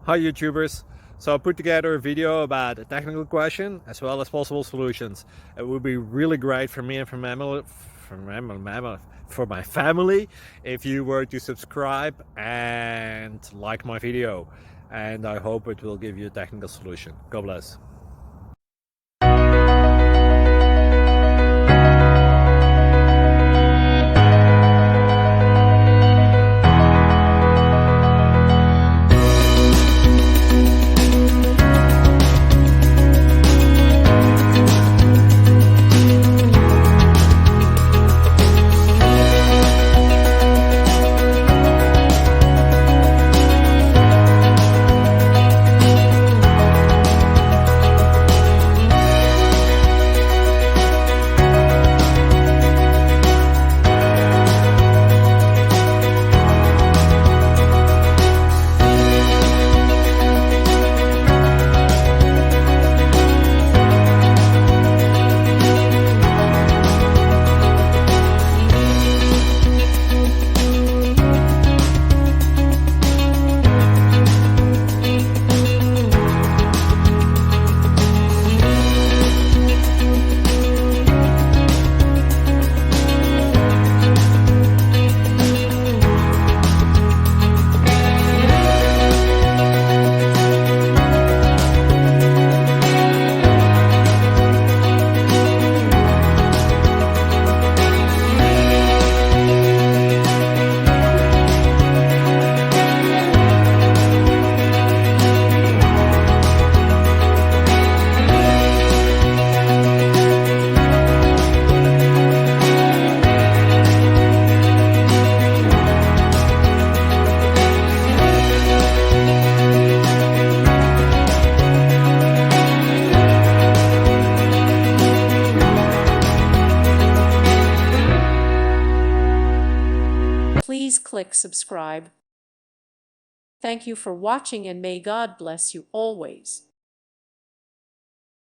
Hi YouTubers! So I put together a video about a technical question as well as possible solutions. It would be really great for me and for my family if you were to subscribe and like my video, and I hope it will give you a technical solution. God bless. Please click subscribe. Thank you for watching and may God bless you always.